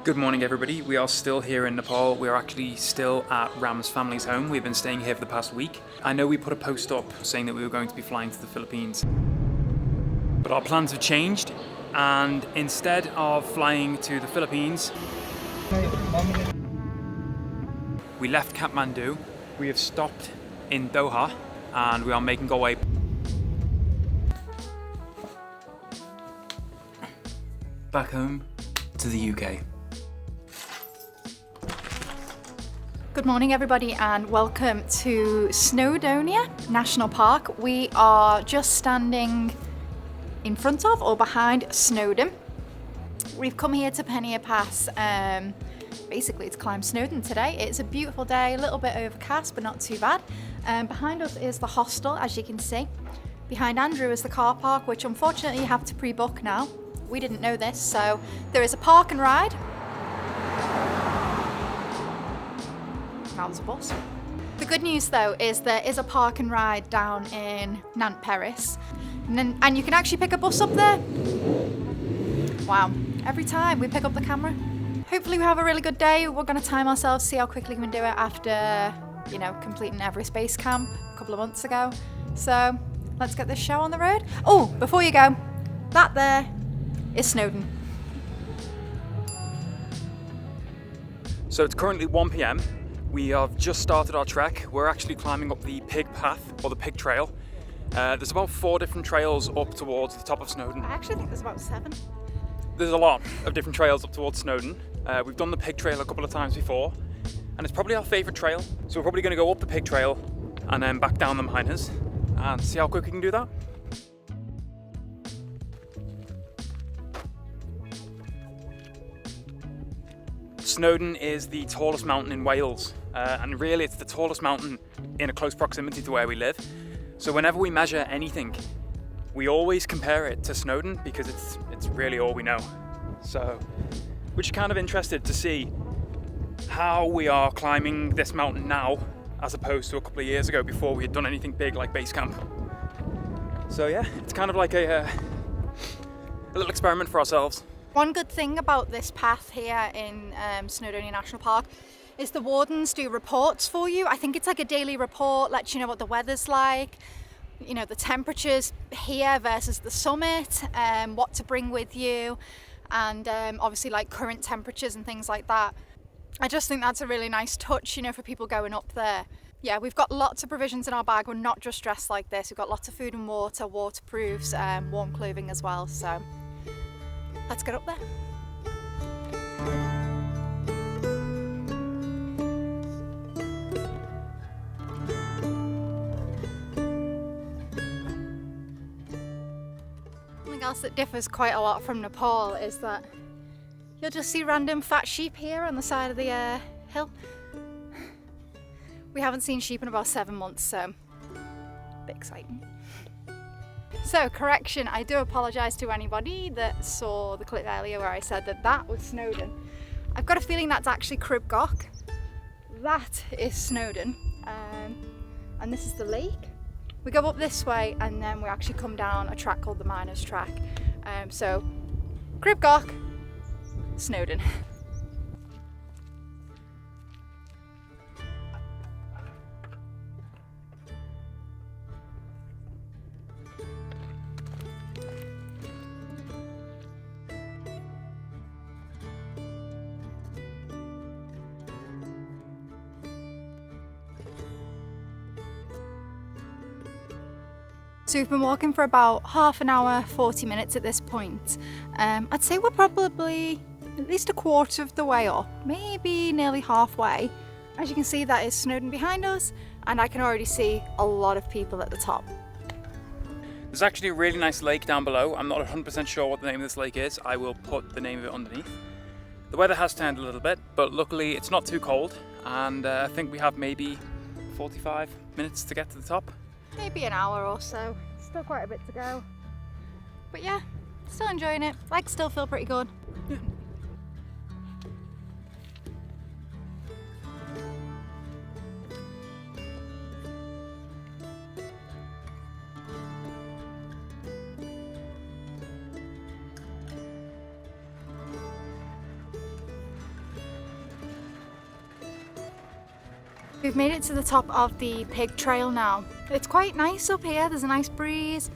Good morning everybody, we are still here in Nepal. We are actually still at Ram's family's home. We've been staying here for the past week. I know we put a post up saying that we were going to be flying to the Philippines, but our plans have changed, and instead of flying to the Philippines, we left Kathmandu. We have stopped in Doha and we are making our way back home to the UK. Good morning everybody and welcome to Snowdonia National Park. We are just standing in front of or behind Snowdon. We've come here to Penia Pass basically to climb Snowdon today. It's a beautiful day, a little bit overcast but not too bad. Behind us is the hostel, as you can see. Behind Andrew is the car park, which unfortunately you have to pre-book now. We didn't know this, so there is a park and ride. Now there's a bus. The good news though is there is a park and ride down in Nant Peris, and you can actually pick a bus up there. Wow, every time we pick up the camera. Hopefully we have a really good day. We're going to time ourselves, see how quickly we can do it after, you know, completing Everest Base Camp a couple of months ago. So let's get this show on the road. Oh, before you go, that there is Snowdon. So it's currently 1 PM. We have just started our trek. We're actually climbing up the Pig Path, or the Pig Trail. There's about 4 different trails up towards the top of Snowdon. I actually think there's about 7. There's a lot of different trails up towards Snowdon. We've done the Pig Trail a couple of times before, and it's probably our favourite trail. So we're probably going to go up the Pig Trail and then back down the miners and see how quick we can do that. Snowdon is the tallest mountain in Wales, and really it's the tallest mountain in a close proximity to where we live. So whenever we measure anything, we always compare it to Snowdon because it's really all we know. So we're just kind of interested to see how we are climbing this mountain now as opposed to a couple of years ago before we had done anything big like base camp. So yeah, it's kind of like a little experiment for ourselves. One good thing about this path here in Snowdonia National Park is the wardens do reports for you. I think it's like a daily report, lets you know what the weather's like, you know, the temperatures here versus the summit, what to bring with you, and obviously like current temperatures and things like that. I just think that's a really nice touch, you know, for people going up there. Yeah, we've got lots of provisions in our bag. We're not just dressed like this. We've got lots of food and water, waterproofs, warm clothing as well. So let's get up there. Something else that differs quite a lot from Nepal is that you'll just see random fat sheep here on the side of the hill. We haven't seen sheep in about 7 months, so a bit exciting. So, correction, I do apologise to anybody that saw the clip earlier where I said that that was Snowdon. I've got a feeling that's actually Crib Goch. That is Snowdon, and this is the lake. We go up this way and then we actually come down a track called the Miners Track. So, Crib Goch, Snowdon. So we've been walking for about half an hour, 40 minutes at this point. I'd say we're probably at least a quarter of the way up, maybe nearly halfway. As you can see, that is Snowdon behind us, and I can already see a lot of people at the top. There's actually a really nice lake down below. I'm not 100% sure what the name of this lake is. I will put the name of it underneath. The weather has turned a little bit, but luckily it's not too cold, and I think we have maybe 45 minutes to get to the top. Maybe an hour or so. Still quite a bit to go. But yeah, still enjoying it. Legs still feel pretty good. We've made it to the top of the pig trail now. It's quite nice up here, there's a nice breeze,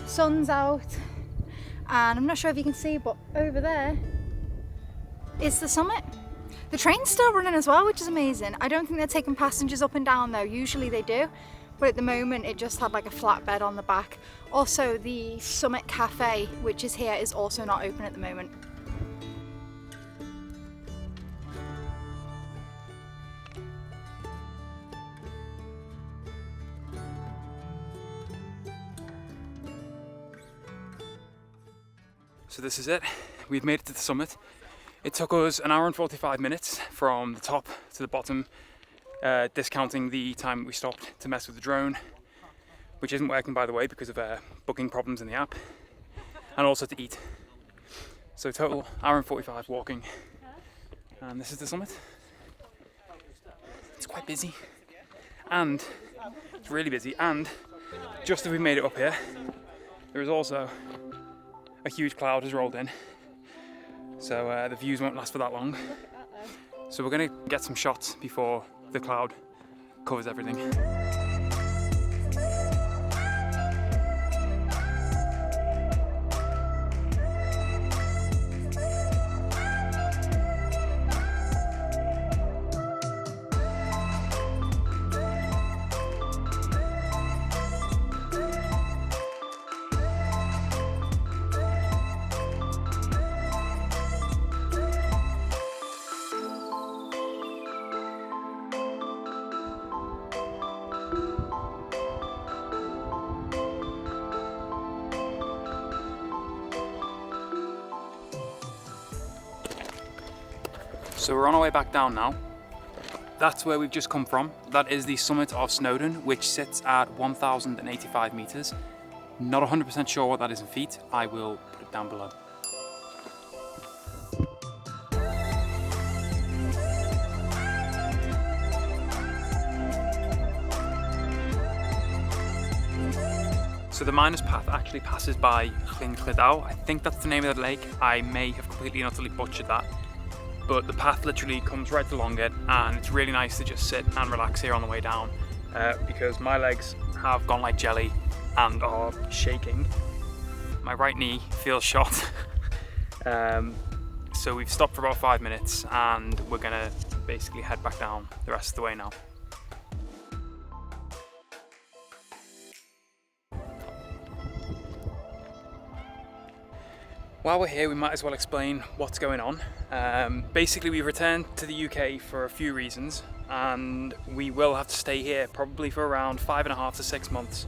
sun's out, and I'm not sure if you can see, but over there is the summit. The train's still running as well, which is amazing. I don't think they're taking passengers up and down though, usually they do, but at the moment it just had like a flatbed on the back. Also the Summit Cafe, which is here, is also not open at the moment. So this is it, we've made it to the summit. It took us an hour and 45 minutes from the top to the bottom, discounting the time we stopped to mess with the drone, which isn't working by the way because of booking problems in the app, and also to eat. So total hour and 45 walking, and this is the summit. It's quite busy, and it's really busy, and just as we made it up here, there is also a huge cloud has rolled in, so the views won't last for that long. So we're going to get some shots before the cloud covers everything. So we're on our way back down now. That's where we've just come from. That is the summit of Snowdon, which sits at 1,085 meters. Not 100% sure what that is in feet. I will put it down below. So the miners path actually passes by LLYDAW. I think that's the name of the lake. I may have completely and utterly butchered that. But the path literally comes right along it, and it's really nice to just sit and relax here on the way down because my legs have gone like jelly and are shaking. My right knee feels shot. So we've stopped for about 5 minutes and we're gonna basically head back down the rest of the way now. While we're here, we might as well explain what's going on. Basically, we've returned to the UK for a few reasons, and we will have to stay here probably for around 5.5 to 6 months.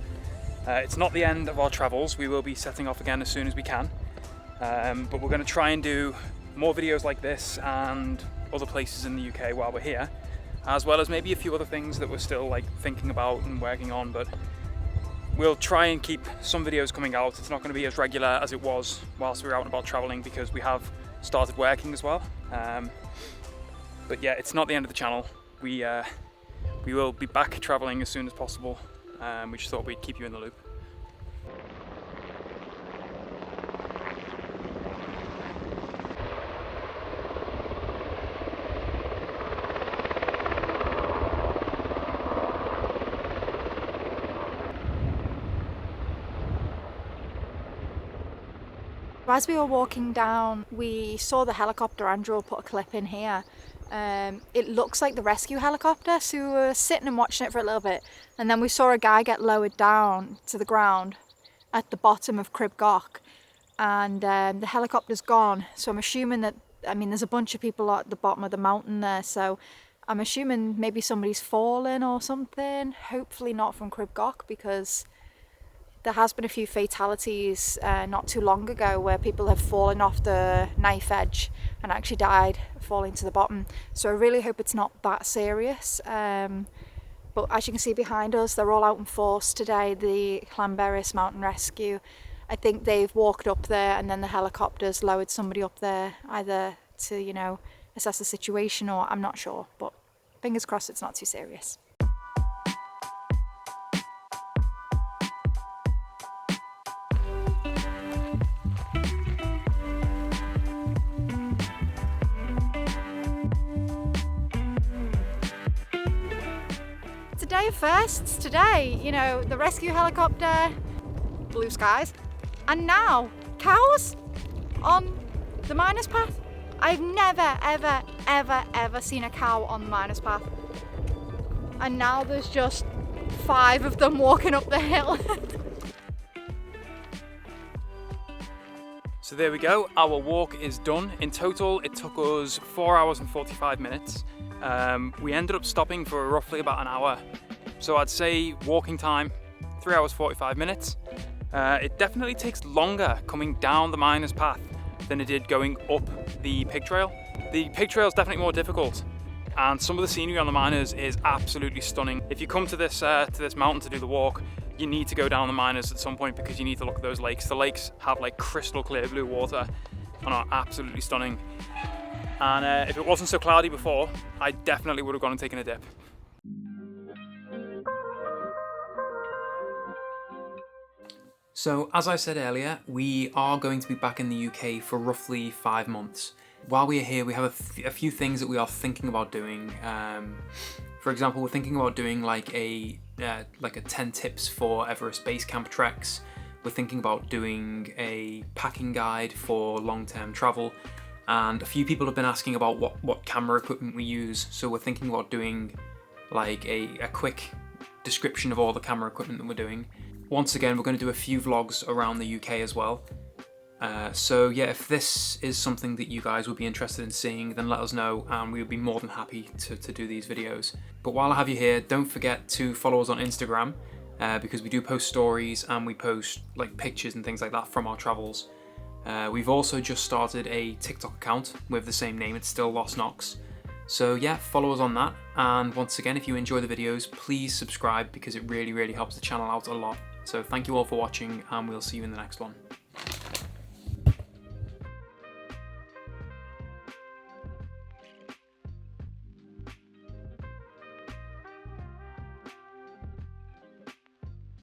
It's not the end of our travels. We will be setting off again as soon as we can, but we're going to try and do more videos like this and other places in the UK while we're here, as well as maybe a few other things that we're still like thinking about and working on. But we'll try and keep some videos coming out. It's not going to be as regular as it was whilst we were out and about traveling because we have started working as well. But yeah, it's not the end of the channel. We will be back traveling as soon as possible. We just thought we'd keep you in the loop. As we were walking down, we saw the helicopter. Andrew will put a clip in here. It looks like the rescue helicopter, so we were sitting and watching it for a little bit, and then we saw a guy get lowered down to the ground at the bottom of Crib Goch, and the helicopter's gone. So I'm assuming that, I mean, there's a bunch of people at the bottom of the mountain there, so I'm assuming maybe somebody's fallen or something. Hopefully not from Crib Goch, because there has been a few fatalities not too long ago where people have fallen off the knife edge and actually died falling to the bottom. So I really hope it's not that serious. But as you can see behind us, they're all out in force today, the Llanberis Mountain Rescue. I think they've walked up there and then the helicopters lowered somebody up there, either to, you know, assess the situation, or I'm not sure, but fingers crossed it's not too serious. day of firsts today. You know, the rescue helicopter, blue skies, and now cows on the miners path. I've never, ever, ever, ever seen a cow on the miners path. And now there's just 5 of them walking up the hill. So there we go, our walk is done. In total, it took us 4 hours and 45 minutes. We ended up stopping for roughly about an hour. So I'd say walking time, 3 hours 45 minutes. It definitely takes longer coming down the miners path than it did going up the pig trail. The pig trail is definitely more difficult, and some of the scenery on the miners is absolutely stunning. If you come to this mountain to do the walk, you need to go down the miners at some point because you need to look at those lakes. The lakes have like crystal clear blue water and are absolutely stunning. And if it wasn't so cloudy before, I definitely would have gone and taken a dip. So, as I said earlier, we are going to be back in the UK for roughly 5 months. While we are here, we have a few things that we are thinking about doing. For example, we're thinking about doing like a 10 tips for Everest base camp treks. We're thinking about doing a packing guide for long-term travel. And a few people have been asking about what camera equipment we use. So we're thinking about doing like a quick description of all the camera equipment that we're doing. Once again, we're going to do a few vlogs around the UK as well. So yeah, if this is something that you guys would be interested in seeing, then let us know and we would be more than happy to do these videos. But while I have you here, don't forget to follow us on Instagram because we do post stories and we post like pictures and things like that from our travels. We've also just started a TikTok account with the same name, it's still Lost Knox. So yeah, follow us on that. And once again, if you enjoy the videos, please subscribe because it really, really helps the channel out a lot. So thank you all for watching and we'll see you in the next one.